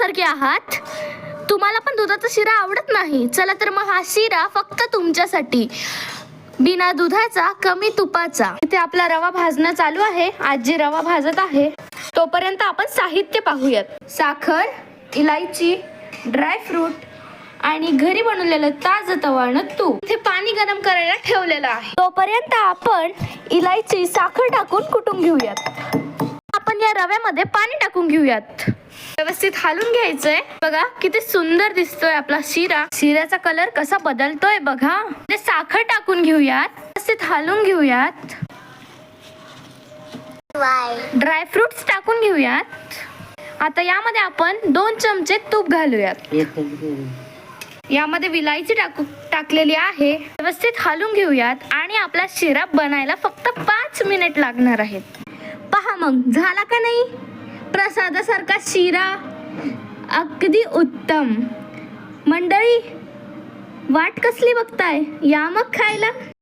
माझ्यासारखे आहात? तुम्हाला पण दुधाचा शिरा आवडत नाही? चला तर मग हा शिरा फक्त तुमच्यासाठी, बिना दुधाचा, कमी तुपाचा. इथे आपला रवा भाजणं चालू आहे. आजी रवा भाजत आहे. तोपर्यंत आपण साहित्य पाहूयात. साखर, इलायची, ड्रायफ्रूट आणि घरी बनवलेलं ताजं तवानं तूप. इथे पाणी गरम करायला ठेवलेलं आहे. तोपर्यंत आपण इलायची, साखर टाकून कुटून घेऊयात. आपण या रव्यामध्ये पाणी टाकून घेऊयात. व्यवस्थित हालून घ्यायचंय. बघा किती सुंदर दिसतोय आपला शिरा. शिऱ्याचा कलर कसा बदलतोय बघा. ते साखर टाकून घेऊयात. व्यवस्थित हालून घेऊयात. ड्रायफ्रुट्स टाकून घेऊयात. आता यामध्ये आपण 2 चमचे तूप घालूयात. यामध्ये विलायची टाकलेली आहे. व्यवस्थित हालून घेऊयात आणि आपला शिरा बनायला फक्त 5 मिनिट लागणार आहेत. पहा मग झाला का नाही प्रसादासारखा शिरा. अगदी उत्तम. मंडळी, वाट कसली बघताय? या मग खायला.